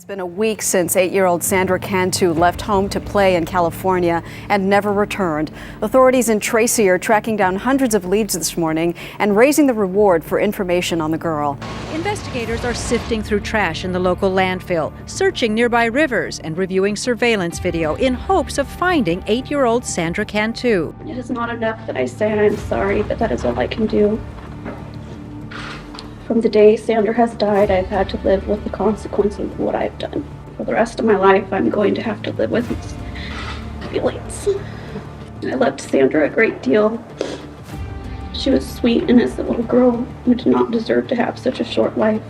It's been a week since 8-year-old Sandra Cantu left home to play in California and never returned. Authorities in Tracy are tracking down hundreds of leads this morning and raising the reward for information on the girl. Investigators are sifting through trash in the local landfill, searching nearby rivers and reviewing surveillance video in hopes of finding 8-year-old Sandra Cantu. It is not enough that I say I'm sorry, but that is all I can do. From the day Sandra has died, I've had to live with the consequences of what I've done. For the rest of my life, I'm going to have to live with these feelings. I loved Sandra a great deal. She was a sweet, innocent little girl who did not deserve to have such a short life.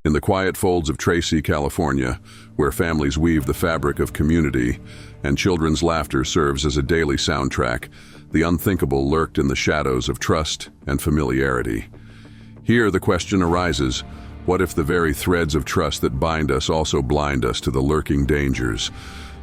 In the quiet folds of Tracy, California, where families weave the fabric of community and children's laughter serves as a daily soundtrack, the unthinkable lurked in the shadows of trust and familiarity. Here the question arises, what if the very threads of trust that bind us also blind us to the lurking dangers?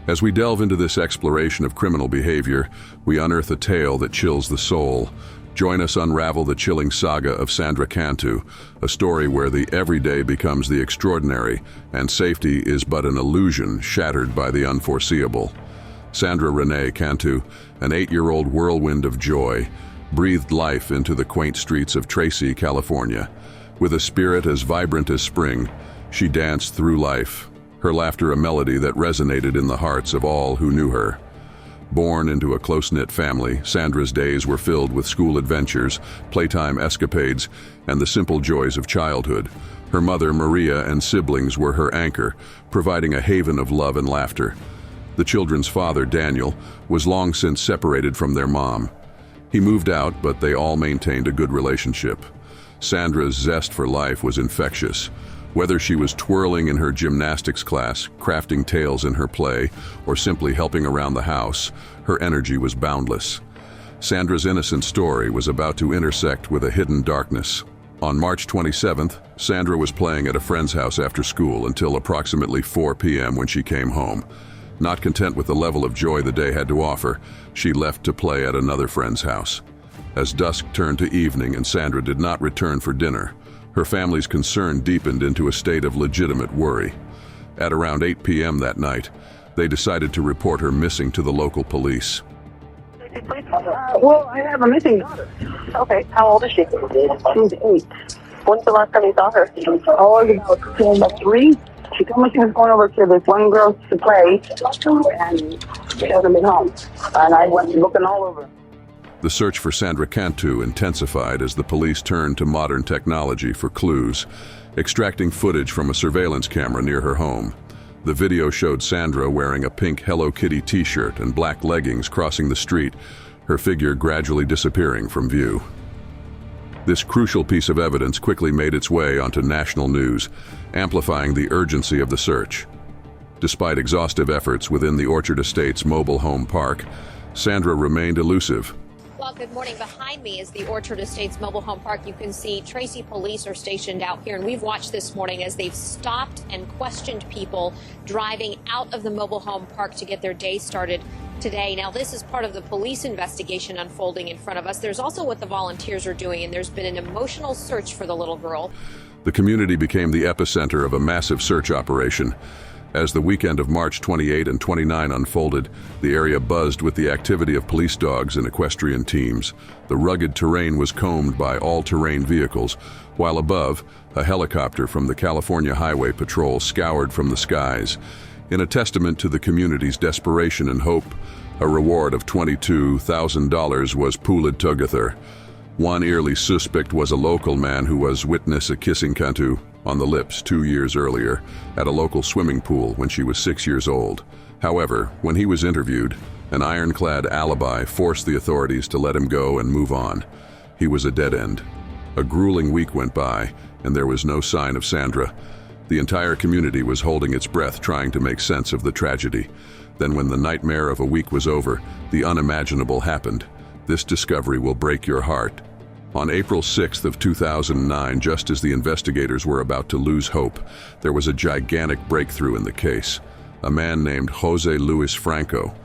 As we delve into this exploration of criminal behavior, we unearth a tale that chills the soul. Join us unravel the chilling saga of Sandra Cantu, a story where the everyday becomes the extraordinary and safety is but an illusion shattered by the unforeseeable. Sandra Renee Cantu, an 8-year-old whirlwind of joy, breathed life into the quaint streets of Tracy, California. With a spirit as vibrant as spring, she danced through life, her laughter a melody that resonated in the hearts of all who knew her. Born into a close-knit family, Sandra's days were filled with school adventures, playtime escapades, and the simple joys of childhood. Her mother, Maria, and siblings were her anchor, providing a haven of love and laughter. The children's father, Daniel, was long since separated from their mom. He moved out, but they all maintained a good relationship. Sandra's zest for life was infectious. Whether she was twirling in her gymnastics class, crafting tales in her play, or simply helping around the house, her energy was boundless. Sandra's innocent story was about to intersect with a hidden darkness. On March 27th, Sandra was playing at a friend's house after school until approximately 4 p.m. when she came home. Not content with the level of joy the day had to offer, she left to play at another friend's house. As dusk turned to evening and Sandra did not return for dinner, her family's concern deepened into a state of legitimate worry. At around 8 p.m. that night, they decided to report her missing to the local police. Well, I have a missing daughter. Okay, how old is she? She's 8. When's the last time you saw her? Oh, about 3. She told me she was going over to this one girl to play, and she hasn't been home. And I went looking all over. The search for Sandra Cantu intensified as the police turned to modern technology for clues, extracting footage from a surveillance camera near her home. The video showed Sandra wearing a pink Hello Kitty t-shirt and black leggings crossing the street, her figure gradually disappearing from view. This crucial piece of evidence quickly made its way onto national news, amplifying the urgency of the search. Despite exhaustive efforts within the Orchard Estates mobile home park, Sandra remained elusive. Well, good morning. Behind me is the Orchard Estates mobile home park. You can see Tracy police are stationed out here, and we've watched this morning as they've stopped and questioned people driving out of the mobile home park to get their day started today. Now, this is part of the police investigation unfolding in front of us. There's also what the volunteers are doing, and there's been an emotional search for the little girl. The community became the epicenter of a massive search operation. As the weekend of March 28 and 29 unfolded, the area buzzed with the activity of police dogs and equestrian teams. The rugged terrain was combed by all-terrain vehicles, while above, a helicopter from the California Highway Patrol scoured from the skies. In a testament to the community's desperation and hope, a reward of $22,000 was pulled together. One early suspect was a local man who was witness of kissing Cantu on the lips 2 years earlier at a local swimming pool when she was 6 years old. However, when he was interviewed, an ironclad alibi forced the authorities to let him go and move on. He was a dead end. A grueling week went by, and there was no sign of Sandra. The entire community was holding its breath trying to make sense of the tragedy. Then when the nightmare of a week was over, the unimaginable happened. This discovery will break your heart. On April 6th of 2009, just as the investigators were about to lose hope, there was a gigantic breakthrough in the case. A man named Jose Luis Franco,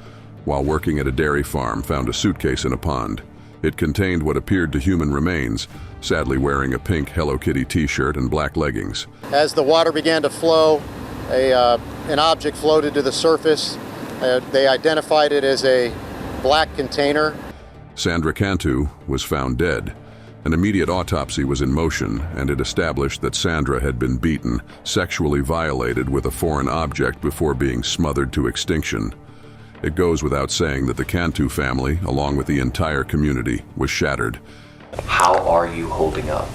while working at a dairy farm, found a suitcase in a pond. It contained what appeared to human remains, sadly wearing a pink Hello Kitty t-shirt and black leggings. As the water began to flow, an object floated to the surface. They identified it as a black container. Sandra Cantu was found dead. An immediate autopsy was in motion, and it established that Sandra had been beaten, sexually violated with a foreign object before being smothered to extinction. It goes without saying that the Cantu family, along with the entire community, was shattered. How are you holding up?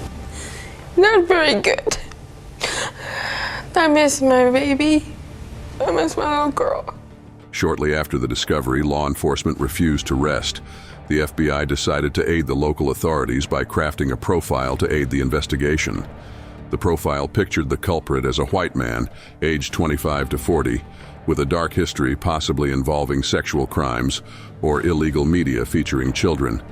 Not very good. I miss my baby. I miss my little girl. Shortly after the discovery, law enforcement refused to rest. The FBI decided to aid the local authorities by crafting a profile to aid the investigation. The profile pictured the culprit as a white man, aged 25 to 40, with a dark history possibly involving sexual crimes or illegal media featuring children.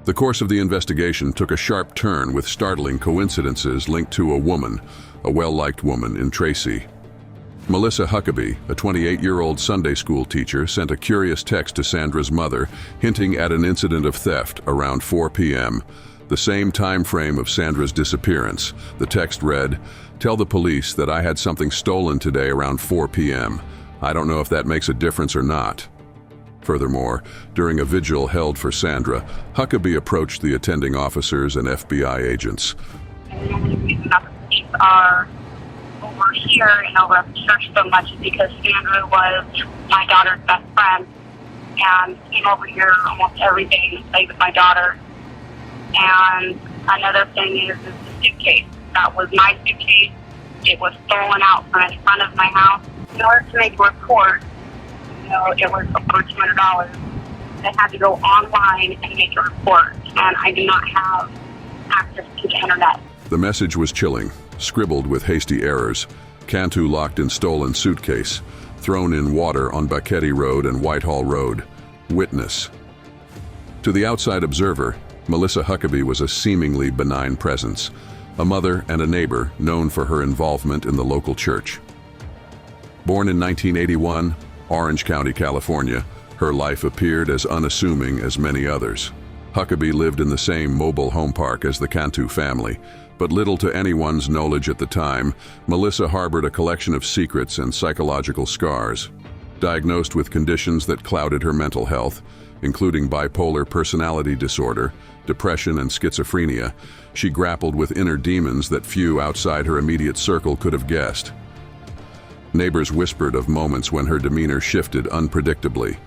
The course of the investigation took a sharp turn with startling coincidences linked to a woman, a well-liked woman in Tracy. Melissa Huckabee, a 28-year-old Sunday school teacher, sent a curious text to Sandra's mother, hinting at an incident of theft around 4 p.m., the same time frame of Sandra's disappearance. The text read, "Tell the police that I had something stolen today around 4 p.m. I don't know if that makes a difference or not." Furthermore, during a vigil held for Sandra, Huckabee approached the attending officers and FBI agents. The only reason that the police are over here and over at the church so much is because Sandra was my daughter's best friend and came over here almost every day to play with my daughter. And another thing is the suitcase. That was my suitcase. It was stolen out from in front of my house. In order to make a report, it was over $200. I had to go online and make a report, and I do not have access to the internet. The message was chilling, scribbled with hasty errors. Cantu locked in stolen suitcase, thrown in water on Bucketty Road and Whitehall Road. Witness. To the outside observer, Melissa Huckabee was a seemingly benign presence, a mother and a neighbor known for her involvement in the local church. Born in 1981, Orange County, California, her life appeared as unassuming as many others. Huckabee lived in the same mobile home park as the Cantu family, but little to anyone's knowledge at the time, Melissa harbored a collection of secrets and psychological scars. Diagnosed with conditions that clouded her mental health, including bipolar personality disorder, depression, and schizophrenia, she grappled with inner demons that few outside her immediate circle could have guessed. Neighbors whispered of moments when her demeanor shifted unpredictably.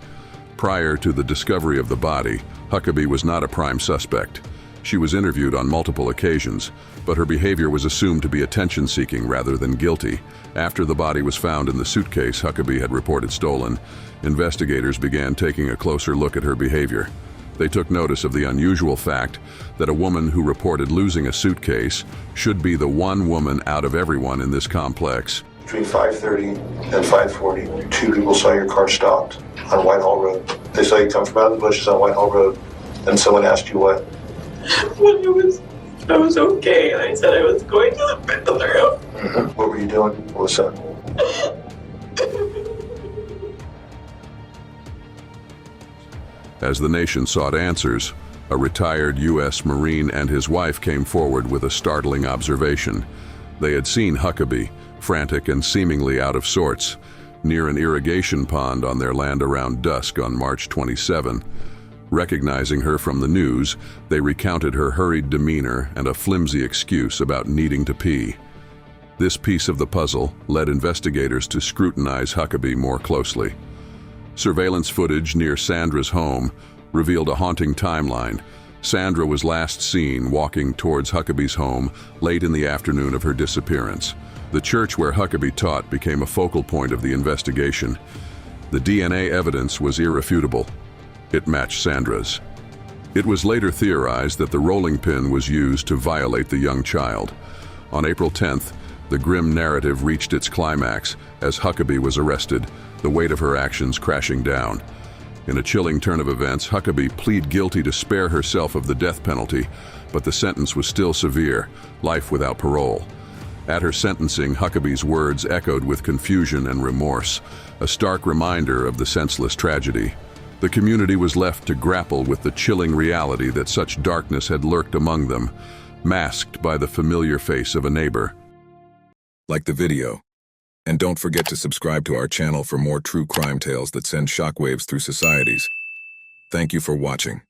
Prior to the discovery of the body, Huckabee was not a prime suspect. She was interviewed on multiple occasions, but her behavior was assumed to be attention-seeking rather than guilty. After the body was found in the suitcase Huckabee had reported stolen, investigators began taking a closer look at her behavior. They took notice of the unusual fact that a woman who reported losing a suitcase should be the one woman out of everyone in this complex. Between 5:30 and 5:40, two people saw your car stopped on Whitehall Road. They saw you come from out of the bushes on Whitehall Road, and someone asked you what? When I was okay, and I said I was going to the bathroom. Mm-hmm. What were you doing? What was that? As the nation sought answers, a retired U.S. Marine and his wife came forward with a startling observation. They had seen Huckabee, frantic and seemingly out of sorts, near an irrigation pond on their land around dusk on March 27. Recognizing her from the news, they recounted her hurried demeanor and a flimsy excuse about needing to pee. This piece of the puzzle led investigators to scrutinize Huckabee more closely. Surveillance footage near Sandra's home revealed a haunting timeline. Sandra was last seen walking towards Huckabee's home late in the afternoon of her disappearance. The church where Huckabee taught became a focal point of the investigation. The DNA evidence was irrefutable. It matched Sandra's. It was later theorized that the rolling pin was used to violate the young child. On April 10th, the grim narrative reached its climax as Huckabee was arrested, the weight of her actions crashing down. In a chilling turn of events, Huckabee pleaded guilty to spare herself of the death penalty, but the sentence was still severe, life without parole. At her sentencing, Huckabee's words echoed with confusion and remorse, a stark reminder of the senseless tragedy. The community was left to grapple with the chilling reality that such darkness had lurked among them, masked by the familiar face of a neighbor. Like the video, and don't forget to subscribe to our channel for more true crime tales that send shockwaves through societies. Thank you for watching.